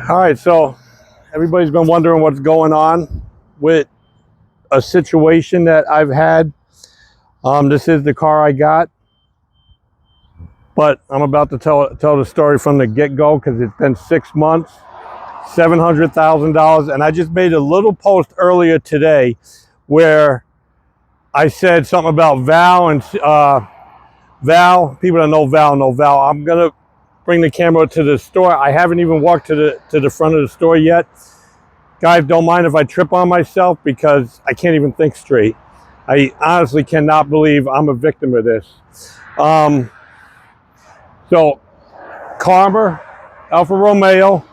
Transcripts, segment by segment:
All right, so everybody's been wondering what's going on with a situation that I've had. This is the car I got, but I'm about to tell the story from the get-go because it's been 6 months, $700,000, and I just made a little post earlier today where I said something about Val and Val. People that know Val. I'm gonna bring the camera to the store. I haven't even walked to the front of the store yet. Guys, don't mind if I trip on myself because I can't even think straight. I honestly cannot believe I'm a victim of this. So, Karma, Alfa Romeo,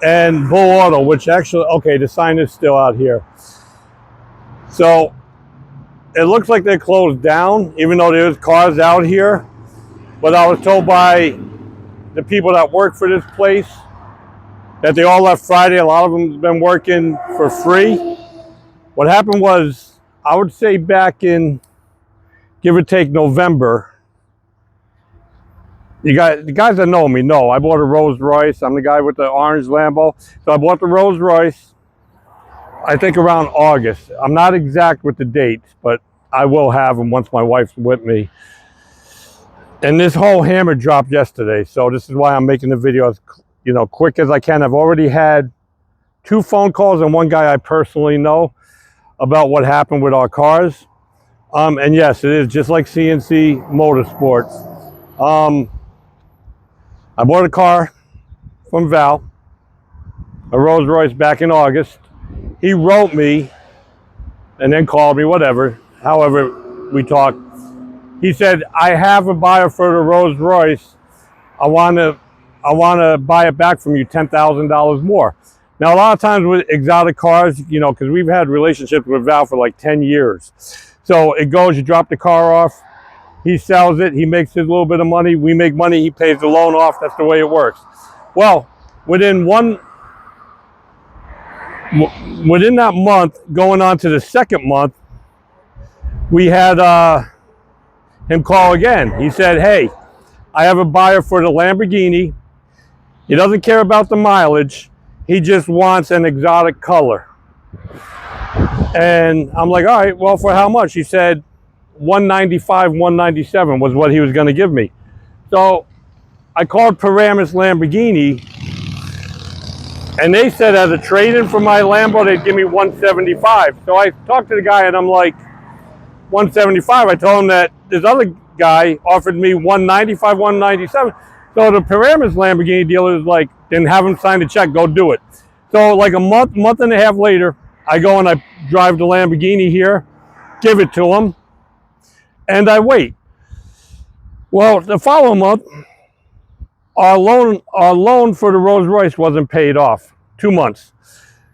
and Bull Auto, which actually, okay, the sign is still out here. So, it looks like they're closed down, even though there's cars out here. But I was told by the people that work for this place that they all left Friday. A lot of them have been working for free. What happened was, I would say back in, give or take, November. The guys that know me know I bought a Rolls Royce. I'm the guy with the orange Lambo. So I bought the Rolls Royce, I think around August. I'm not exact with the dates, but I will have them once my wife's with me. And this whole hammer dropped yesterday. So this is why I'm making the video as quick as I can. I've already had 2 phone calls and one guy I personally know about what happened with our cars. And yes, it is just like CNC Motorsports. I bought a car from Val, a Rolls Royce, back in August. He wrote me and then called me, whatever, however we talked. He said, I have a buyer for the Rolls Royce. I want to buy it back from you $10,000 more. Now, a lot of times with exotic cars, because we've had relationships with Val for like 10 years. So it goes, you drop the car off, he sells it, he makes his little bit of money, we make money, he pays the loan off. That's the way it works. Well, within that month, going on to the second month, we had him call again. He said, hey, I have a buyer for the Lamborghini. He doesn't care about the mileage. He just wants an exotic color. And I'm like, all right, well, for how much? He said $195, $197 was what he was going to give me. So I called Paramus Lamborghini, and they said as a trade-in for my Lambo, they'd give me $175. So I talked to the guy, and I'm like, $175. I told him that this other guy offered me $195, $197. So the Paramus Lamborghini dealer is like, then have him sign the check, go do it. So like a month and a half later, I go and I drive the Lamborghini here, give it to him, and I wait. Well, the following month, our loan for the Rolls Royce wasn't paid off. 2 months.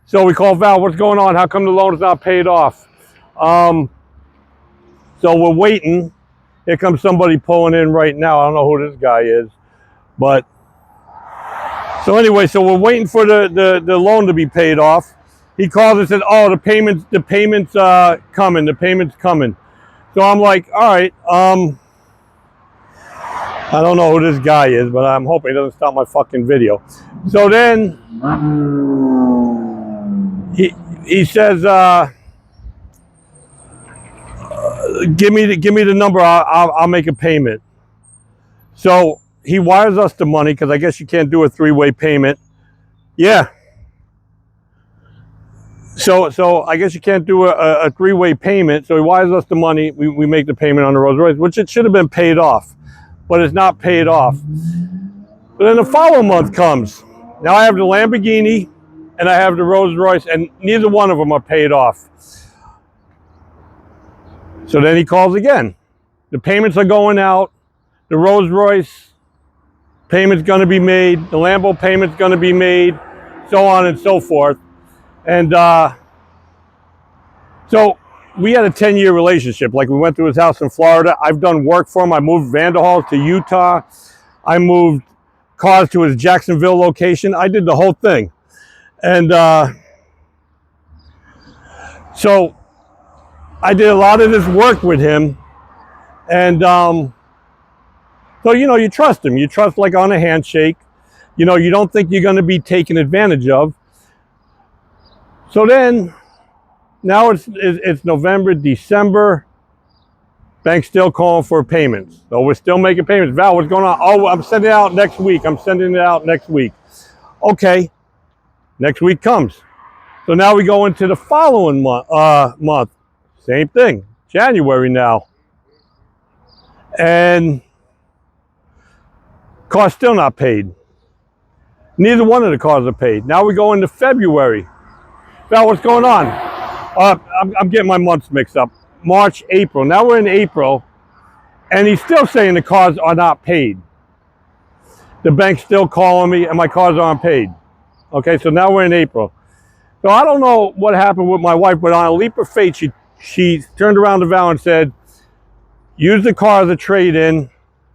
So we call Val, what's going on? How come the loan is not paid off? So we're waiting. Here comes somebody pulling in right now. I don't know who this guy is, but so anyway, so we're waiting for the loan to be paid off. He calls and says, "Oh, the payments coming. The payment's coming." So I'm like, "All right, I don't know who this guy is, but I'm hoping he doesn't stop my fucking video." So then he says, give me the number. I'll make a payment. So he wires us the money because I guess you can't do a 3-way payment. Yeah. So I guess you can't do a 3-way payment. So he wires us the money. We make the payment on the Rolls Royce, which it should have been paid off, but it's not paid off. But then the following month comes. Now I have the Lamborghini and I have the Rolls Royce, and neither one of them are paid off. So then he calls again. The payments are going out. The Rolls Royce payment's going to be made. The Lambo payment's going to be made. So on and so forth. And so we had a 10-year relationship. Like, we went to his house in Florida. I've done work for him. I moved Vanderhall to Utah. I moved cars to his Jacksonville location. I did the whole thing. And so I did a lot of this work with him, and so you trust him. You trust like on a handshake. you know, you don't think you're going to be taken advantage of. So then, now it's November, December. Bank's still calling for payments. So we're still making payments. Val, what's going on? Oh, I'm sending it out next week. I'm sending it out next week. Okay. Next week comes. So now we go into the following month. Same thing. January now. And car's still not paid. Neither one of the cars are paid. Now we go into February. Val, what's going on? I'm getting my months mixed up. March, April. Now we're in April, and he's still saying the cars are not paid. The bank's still calling me, and my cars aren't paid. Okay, so now we're in April. So I don't know what happened with my wife, but on a leap of faith, she turned around to Val and said, use the car as a trade-in.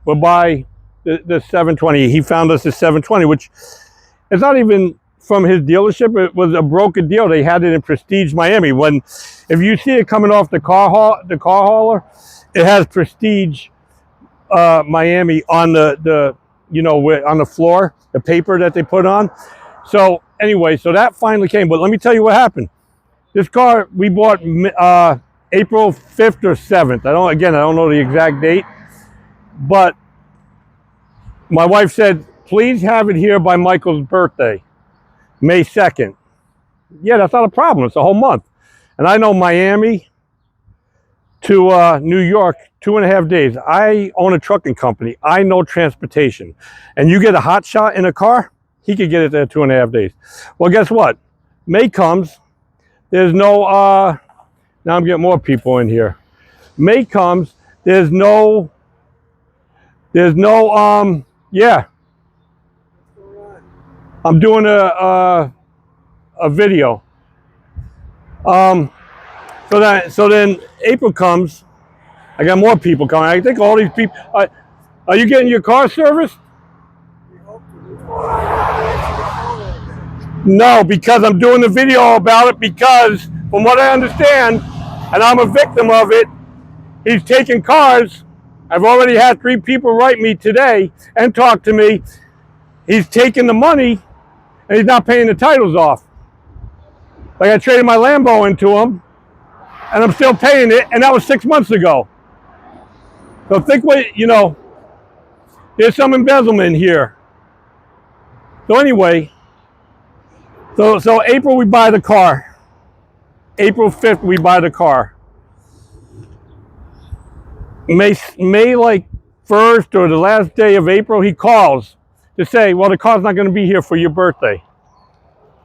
We'll buy the 720. He found us the 720, which is not even from his dealership. It was a broker deal. They had it in Prestige, Miami. If you see it coming off the car hauler, it has Prestige, Miami on the you know, on the floor, the paper that they put on. So anyway, so that finally came. But let me tell you what happened. This car we bought April 5th or 7th. I don't know the exact date, but my wife said, please have it here by Michael's birthday, May 2nd. Yeah, that's not a problem. It's a whole month. And I know Miami to New York, 2.5 days. I own a trucking company. I know transportation. And you get a hot shot in a car, he could get it there 2.5 days. Well, guess what? May comes. There's no, now I'm getting more people in here. May comes. There's no, yeah. I'm doing a video. So then April comes. I got more people coming. I think all these people. Are you getting your car serviced? No, because I'm doing the video about it. Because from what I understand, and I'm a victim of it, he's taking cars. I've already had 3 people write me today and talk to me. He's taking the money and he's not paying the titles off. Like I traded my Lambo into him, and I'm still paying it, and that was 6 months ago. So think what, you know, there's some embezzlement here. So anyway, so April we buy the car. April 5th we buy the car. May like 1st or the last day of April, he calls to say, well, the car's not going to be here for your birthday.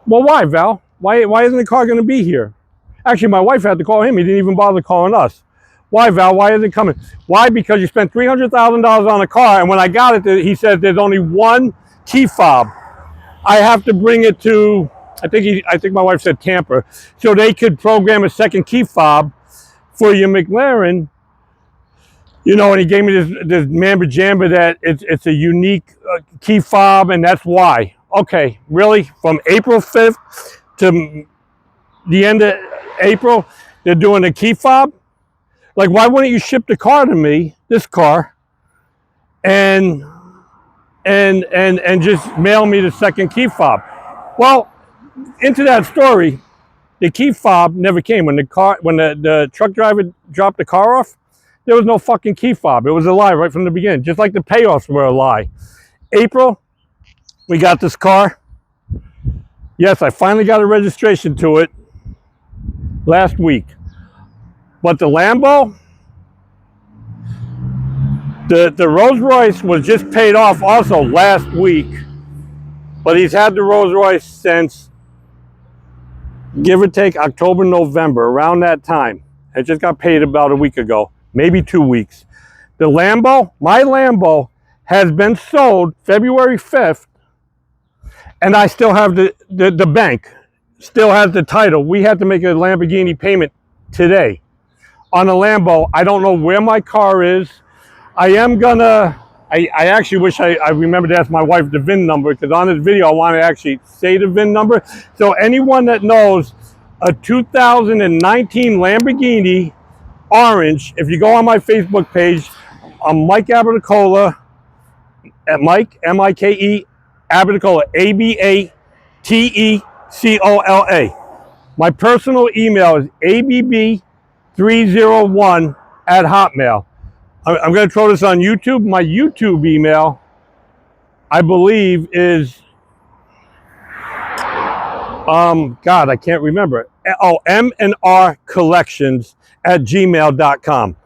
Well, why, Val? Why isn't the car going to be here? Actually, my wife had to call him. He didn't even bother calling us. Why, Val? Why isn't it coming? Why? Because you spent $300,000 on a car, and when I got it, he said there's only one key fob. I have to bring it to, I think my wife said Tampa, so they could program a second key fob for your McLaren. You know, and he gave me this mambo jamba that it's a unique key fob, and that's why. Okay, really? From April 5th to the end of April, they're doing a key fob? Like, why wouldn't you ship the car to me, this car, and just mail me the second key fob? Well, into that story, the key fob never came. When the truck driver dropped the car off, there was no fucking key fob. It was a lie right from the beginning, just like the payoffs were a lie. April, we got this car. Yes, I finally got a registration to it last week. But the Lambo, the Rolls Royce was just paid off also last week. But he's had the Rolls Royce since, give or take, October, November, around that time. It just got paid about a week ago, maybe 2 weeks. The Lambo, my Lambo, has been sold February 5th, and I still have the bank, still has the title. We had to make a Lamborghini payment today on a Lambo. I don't know where my car is. I actually wish I remembered to ask my wife the VIN number, because on this video I want to actually say the VIN number. So anyone that knows a 2019 Lamborghini orange, if you go on my Facebook page, I'm Mike Abiticola, at Mike, M-I-K-E, Abatecola, Abatecola. My personal email is abb301 at Hotmail. I'm going to throw this on YouTube. My YouTube email, I believe, is, God, I can't remember. Oh, mnrcollections@gmail.com.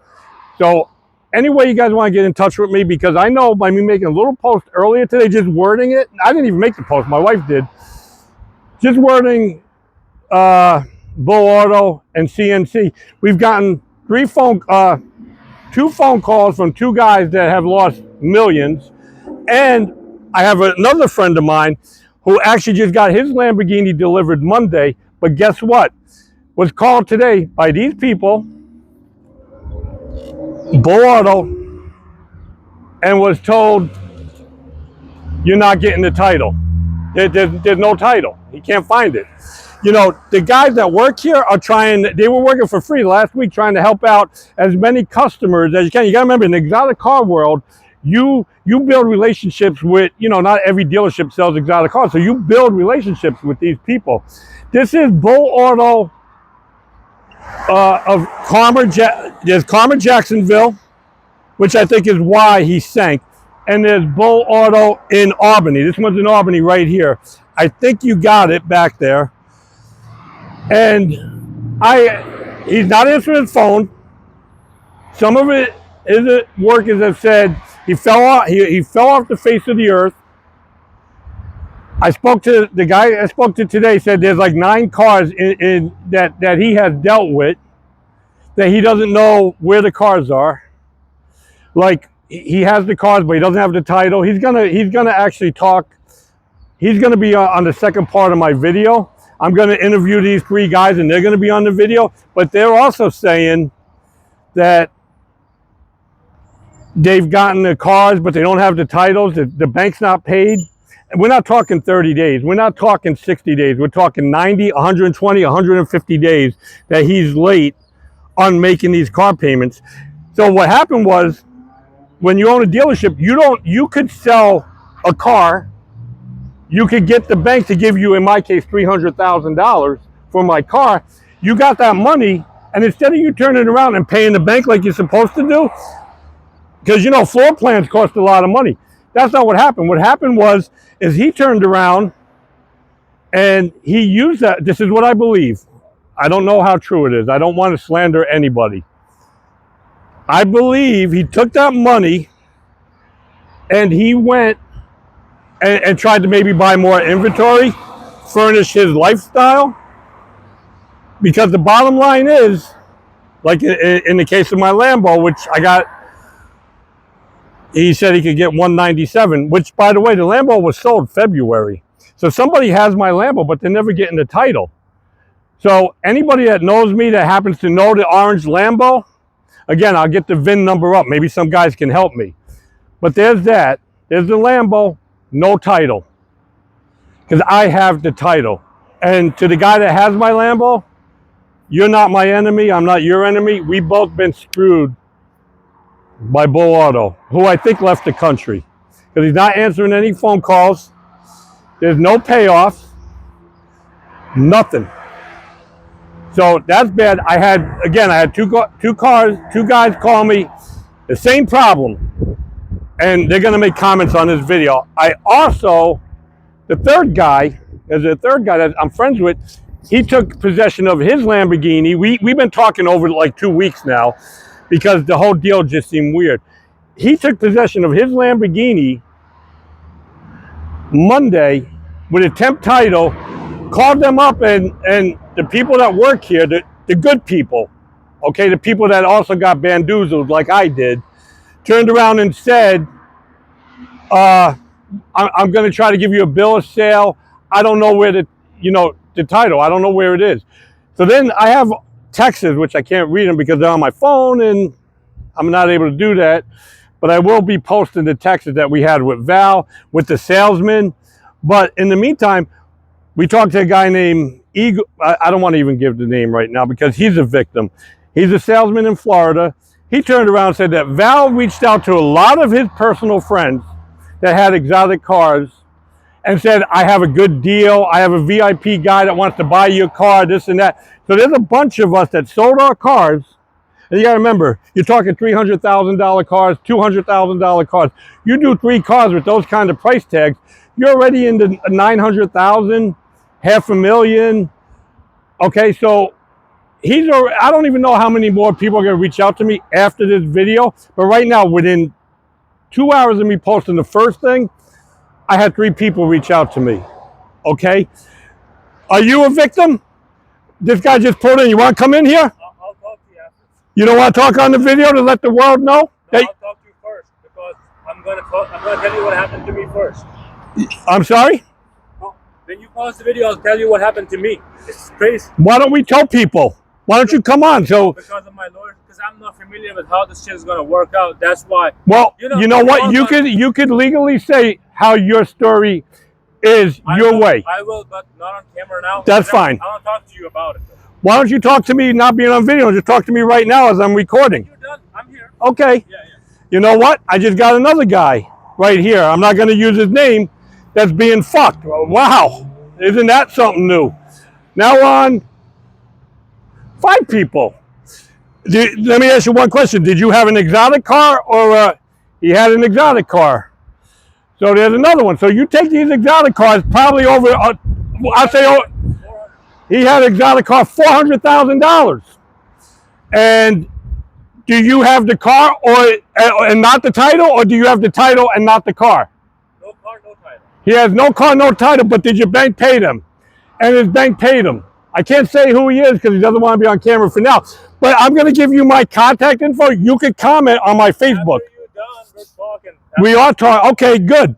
So anyway you guys want to get in touch with me, because I know by me making a little post earlier today, just wording it, I didn't even make the post, my wife did, just wording Bull Auto and CNC. We've gotten two phone calls from two guys that have lost millions, and I have another friend of mine who actually just got his Lamborghini delivered Monday, but guess what? Was called today by these people, Bull Auto, and was told, you're not getting the title. There's no title. He can't find it. You know, the guys that work here are they were working for free last week trying to help out as many customers as you can. You got to remember, in the exotic car world, you build relationships with, not every dealership sells exotic cars. So you build relationships with these people. This is Bull Auto of there's Carmer, Jacksonville, which I think is why he sank. And there's Bull Auto in Albany. This one's in Albany right here. I think you got it back there. And he's not answering his phone. Some of it isn't work, as I've said. He fell off the face of the earth. I spoke to the guy I spoke to today, said there's like 9 cars in that he has dealt with, that he doesn't know where the cars are. Like, he has the cars, but he doesn't have the title. He's gonna actually talk. He's gonna be on the second part of my video. I'm gonna interview these 3 guys, and they're gonna be on the video. But they're also saying that they've gotten the cars, but they don't have the titles. The bank's not paid. And we're not talking 30 days. We're not talking 60 days. We're talking 90, 120, 150 days that he's late on making these car payments. So what happened was, when you own a dealership, you could sell a car. You could get the bank to give you, in my case, $300,000 for my car. You got that money, and instead of you turning around and paying the bank like you're supposed to do, because floor plans cost a lot of money. That's not what happened. What happened is he turned around and he used that. This is what I believe. I don't know how true it is. I don't want to slander anybody. I believe he took that money and he went and tried to maybe buy more inventory, furnish his lifestyle. Because the bottom line is, like in the case of my Lambo, which I got, he said he could get 197, which, by the way, the Lambo was sold February. So somebody has my Lambo, but they're never getting the title. So anybody that knows me that happens to know the orange Lambo, again, I'll get the VIN number up. Maybe some guys can help me. But there's that. There's the Lambo, no title. Because I have the title. And to the guy that has my Lambo, you're not my enemy. I'm not your enemy. We both been screwed by Bull Auto, who I think left the country. Because he's not answering any phone calls. There's no payoffs. Nothing. So that's bad. I had two guys call me, the same problem, and they're going to make comments on this video. I also, there's a third guy that I'm friends with. He took possession of his Lamborghini. We've been talking over like 2 weeks now, because the whole deal just seemed weird. He took possession of his Lamborghini Monday with a temp title, called them up, and the people that work here, the good people, okay, the people that also got bamboozled like I did, turned around and said, I'm going to try to give you a bill of sale. I don't know where the title, I don't know where it is. So then I have texts, which I can't read them because they're on my phone, and I'm not able to do that. But I will be posting the texts that we had with Val, with the salesman. But in the meantime, we talked to a guy named Eagle. I don't want to even give the name right now because he's a victim. He's a salesman in Florida. He turned around and said that Val reached out to a lot of his personal friends that had exotic cars and said, I have a good deal. I have a VIP guy that wants to buy your car, this and that. So there's a bunch of us that sold our cars. And you got to remember, you're talking $300,000 cars, $200,000 cars. You do 3 cars with those kind of price tags, you're already into 900,000, $500,000. Okay, so I don't even know how many more people are going to reach out to me after this video. But right now, within 2 hours of me posting the first thing, I had 3 people reach out to me. Okay? Are you a victim? This guy just pulled in. You want to come in here? I'll talk to you after. You don't want to talk on the video to let the world know? No, I'll talk to you first because I'm going to tell you what happened to me first. I'm sorry? No, when you pause the video, I'll tell you what happened to me. It's crazy. Why don't we tell people? Why don't you come on? So because of my lawyer, because I'm not familiar with how this shit is going to work out. That's why. Well, you know what? You could legally say how your story is your way. I will, but not on camera now. That's fine. I want to talk to you about it. Why don't you talk to me not being on video? Just talk to me right now as I'm recording. You're done. I'm here. Okay. Yeah. You know what? I just got another guy right here. I'm not going to use his name. That's being fucked. Wow. Isn't that something new? Now on 5 people. Let me ask you one question. Did you have an exotic car or he had an exotic car? So there's another one. So you take these exotic cars probably over, I'll say he had an exotic car $400,000. And do you have the car and not the title, or do you have the title and not the car? No car, no title. He has no car, no title, but did your bank pay him? And his bank paid him. I can't say who he is because he doesn't want to be on camera for now. But I'm going to give you my contact info. You can comment on my Facebook. After you're done, we're talking. We are talking. Okay, good.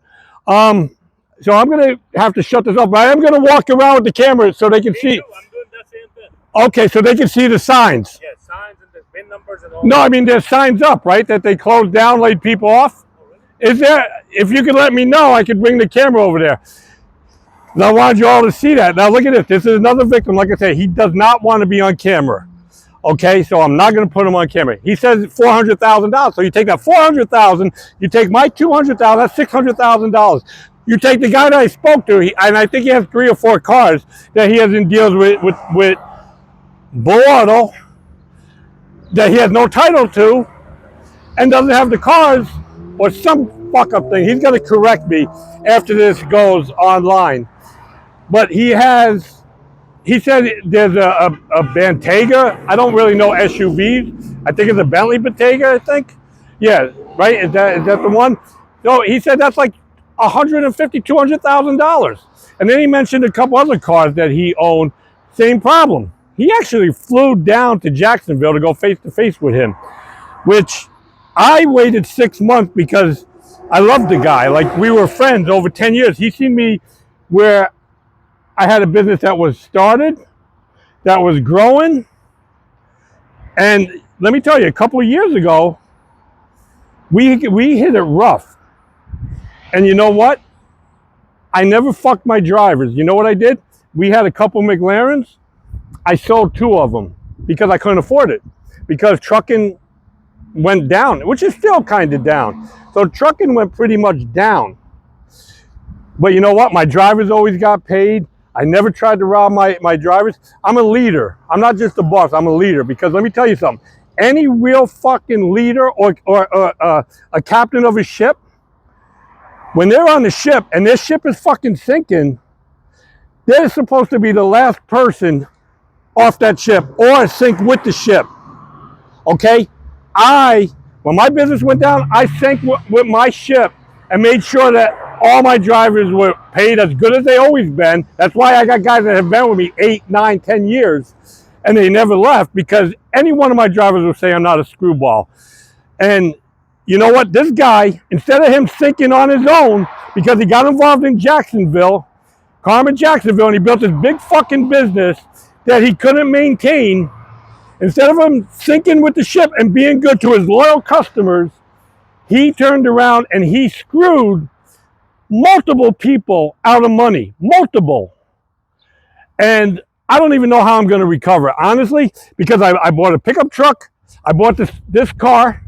So I'm going to have to shut this off. But I am going to walk around with the camera so they can see. I'm doing that same thing. Okay, so they can see the signs. Yeah, signs and the VIN numbers and all. No, I mean, there's signs up, right, that they closed down, laid people off. Oh, really? Is there? If you could let me know, I could bring the camera over there. And I wanted you all to see that. Now look at this. This is another victim. Like I said, he does not want to be on camera. Okay, so I'm not going to put him on camera. He says $400,000. So you take that $400,000, you take my $200,000, that's $600,000. You take the guy that I spoke to, and I think he has 3 or 4 cars that he has in deals with Bull Auto that he has no title to and doesn't have the cars or some fuck up thing. He's going to correct me after this goes online. But he said there's a Bentayga. I don't really know SUVs. I think it's a Bentley Bentayga, I think. Yeah, right? Is that the one? So he said that's like $150,000, $200,000. And then he mentioned a couple other cars that he owned. Same problem. He actually flew down to Jacksonville to go face to face with him, which I waited 6 months because I loved the guy. Like, we were friends over 10 years. He seen me where I had a business that was started, that was growing. And let me tell you, a couple of years ago, we hit it rough. And you know what? I never fucked my drivers. You know what I did? We had a couple McLarens. I sold 2 of them because I couldn't afford it. Because trucking went down, which is still kind of down. So trucking went pretty much down. But you know what? My drivers always got paid. I never tried to rob my drivers. I'm a leader. I'm not just a boss. I'm a leader. Because let me tell you something. Any real fucking leader or a captain of a ship, when they're on the ship and their ship is fucking sinking, they're supposed to be the last person off that ship or sink with the ship. Okay? When my business went down, I sank with my ship and made sure that all my drivers were paid as good as they always been. That's why I got guys that have been with me 8, 9, 10 years, and they never left, because any one of my drivers will say I'm not a screwball. And you know what? This guy, instead of him sinking on his own, because he got involved in Jacksonville, and he built this big fucking business that he couldn't maintain, instead of him sinking with the ship and being good to his loyal customers, he turned around and he screwed multiple people out of money. Multiple. And I don't even know how I'm going to recover, honestly, because I bought a pickup truck, I bought this car,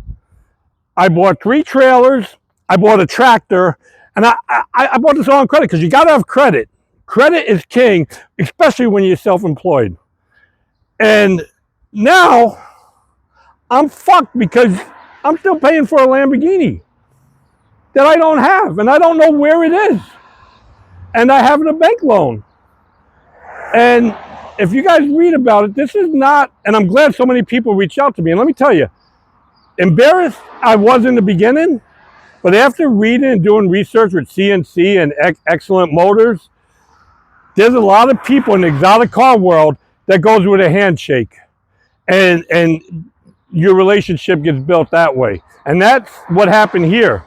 I bought 3 trailers, I bought a tractor, And I bought this all on credit because you got to have credit. Credit is king, especially when you're self-employed. And now I'm fucked because I'm still paying for a Lamborghini that I don't have, and I don't know where it is. And I have a bank loan. And if you guys read about it, this is not, and I'm glad so many people reached out to me. And let me tell you, embarrassed I was in the beginning, but after reading and doing research with CNC and Excellent Motors, there's a lot of people in the exotic car world that goes with a handshake. And your relationship gets built that way. And that's what happened here.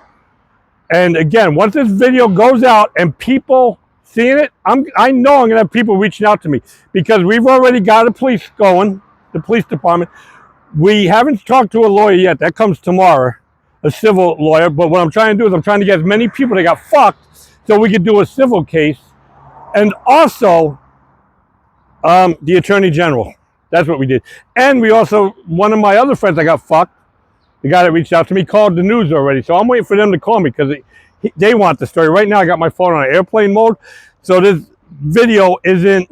And again, once this video goes out and people seeing it, I know I'm gonna have people reaching out to me because we've already got the police going, the police department. We haven't talked to a lawyer yet. That comes tomorrow, a civil lawyer. But what I'm trying to do is I'm trying to get as many people that got fucked so we could do a civil case. And also, the Attorney General. That's what we did. And we also, one of my other friends that got fucked, the guy that reached out to me, called the news already. So I'm waiting for them to call me because they want the story. Right now, I got my phone on airplane mode. So this video isn't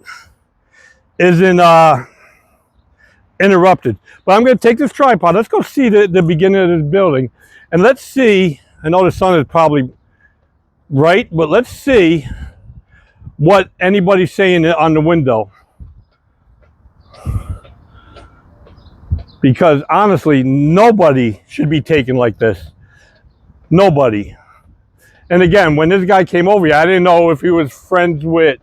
interrupted. But I'm going to take this tripod. Let's go see the beginning of this building. And let's see, I know the sun is probably right, but let's see what anybody's saying on the window. Because honestly, nobody should be taken like this. Nobody. And again, when this guy came over here, I didn't know if he was friends with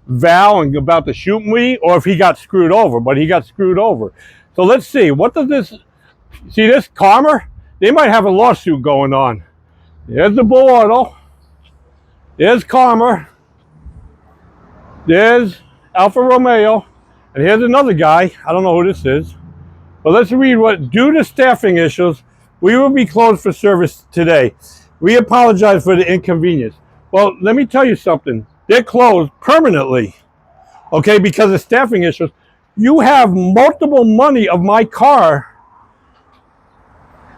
Val and about to shoot me or if he got screwed over, but he got screwed over. So let's see, what does this, see this Karma? They might have a lawsuit going on. There's the Bull Auto. There's Karma. There's Alfa Romeo. And here's another guy. I don't know who this is. But let's read what, due to staffing issues, we will be closed for service today. We apologize for the inconvenience. Well, let me tell you something. They're closed permanently, okay, because of staffing issues. You have multiple money of my car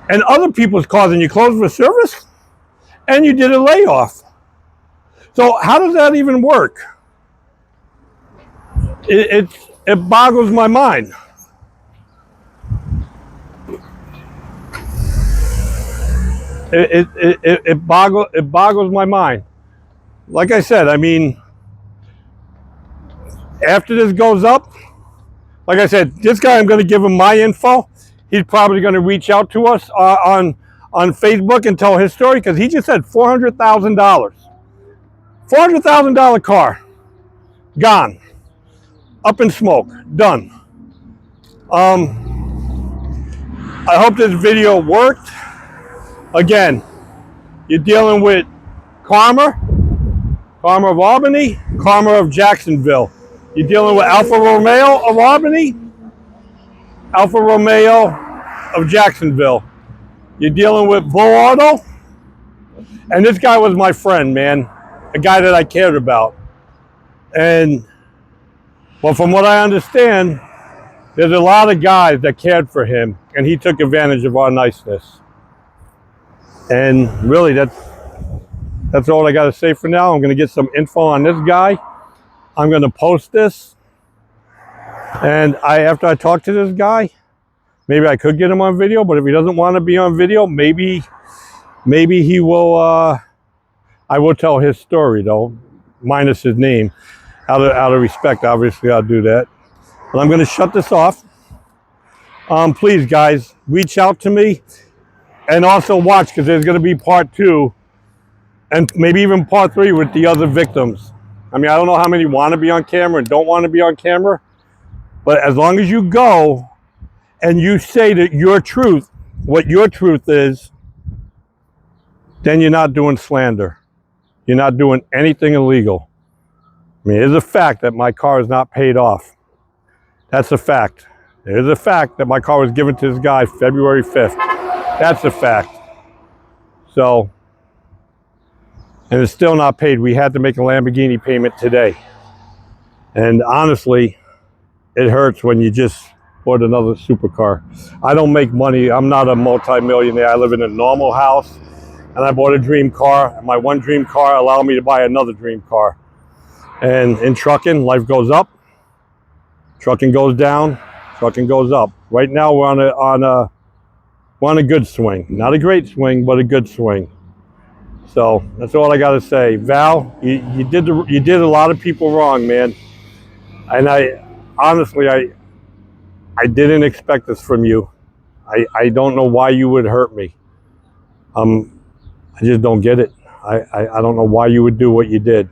and other people's cars, and you closed for service, and you did a layoff. So how does that even work? It boggles my mind. It boggles my mind. Like I said, I mean, after this goes up, like I said, this guy, I'm going to give him my info. He's probably going to reach out to us on Facebook and tell his story because he just said $400,000. $400,000 car, gone, up in smoke, done. I hope this video worked. Again, you're dealing with Karma of Albany, Karma of Jacksonville. You're dealing with Alfa Romeo of Albany, Alfa Romeo of Jacksonville. You're dealing with Bull Auto. And this guy was my friend, man. A guy that I cared about. And, well, from what I understand, there's a lot of guys that cared for him, and he took advantage of our niceness. And really, that's all I got to say for now. I'm going to get some info on this guy. I'm going to post this. And after I talk to this guy, maybe I could get him on video. But if he doesn't want to be on video, maybe he will. I will tell his story though, minus his name, out of respect. Obviously, I'll do that. But I'm going to shut this off. Please, guys, reach out to me. And also watch, because there's going to be part 2 and maybe even part 3 with the other victims. I mean, I don't know how many want to be on camera and don't want to be on camera. But as long as you go and you say that your truth, what your truth is, then you're not doing slander. You're not doing anything illegal. I mean, it's a fact that my car is not paid off. That's a fact. It is a fact that my car was given to this guy February 5th. That's a fact. So, and it's still not paid. We had to make a Lamborghini payment today. And honestly, it hurts when you just bought another supercar. I don't make money. I'm not a multi-millionaire. I live in a normal house. and I bought a dream car, and my one dream car allowed me to buy another dream car. And in trucking, life goes up, trucking goes down, trucking goes up. Right now we're on a good swing. Not a great swing, but a good swing. So that's all I got to say. Val, you did a lot of people wrong, man. And I honestly I didn't expect this from you. I don't know why you would hurt me. I just don't get it. I don't know why you would do what you did.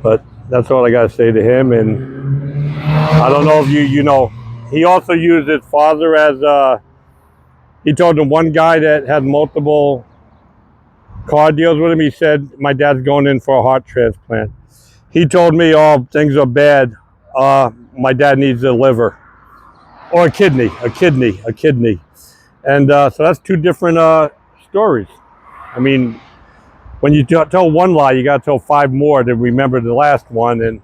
But that's all I got to say to him. And I don't know if you know, he also used his father as he told the one guy that had multiple car deals with him. He said, my dad's going in for a heart transplant. He told me, oh, things are bad. My dad needs a liver or a kidney. And so that's two different stories. I mean, when you tell one lie, you got to tell 5 more to remember the last one, and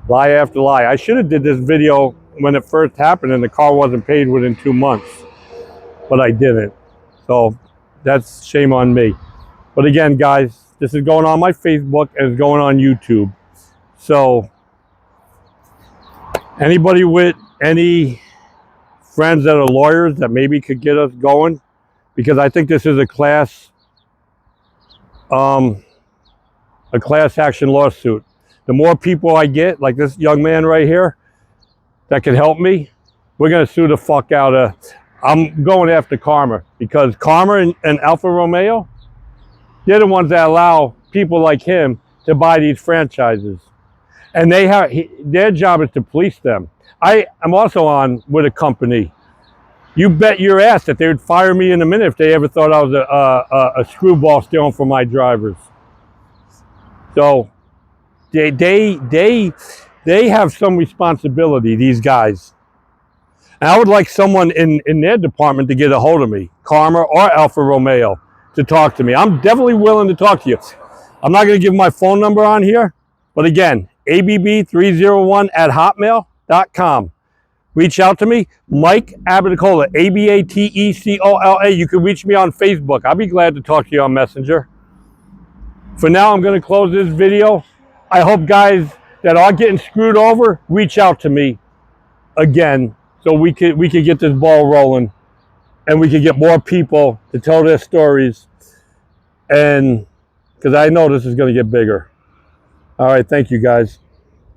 lie after lie. I should have did this video when it first happened and the car wasn't paid within 2 months, but I didn't. So that's shame on me. But again, guys, this is going on my Facebook and it's going on YouTube. So anybody with any friends that are lawyers that maybe could get us going, because I think this is a class action lawsuit. The more people I get, like this young man right here, that can help me, we're gonna sue the fuck out of. I'm going after Karma, because Karma and Alfa Romeo, they're the ones that allow people like him to buy these franchises, and their job is to police them. I am also on with a company. You bet your ass that they would fire me in a minute if they ever thought I was a screwball stealing from my drivers. So they have some responsibility, these guys. And I would like someone in their department to get a hold of me, Karma or Alfa Romeo, to talk to me. I'm definitely willing to talk to you. I'm not going to give my phone number on here, but again, abb301@hotmail.com. Reach out to me, Mike Abatecola, Abatecola. You can reach me on Facebook. I'll be glad to talk to you on Messenger. For now, I'm going to close this video. I hope guys that are getting screwed over reach out to me again, so we could get this ball rolling, and we could get more people to tell their stories, and because I know this is going to get bigger. All right, thank you guys.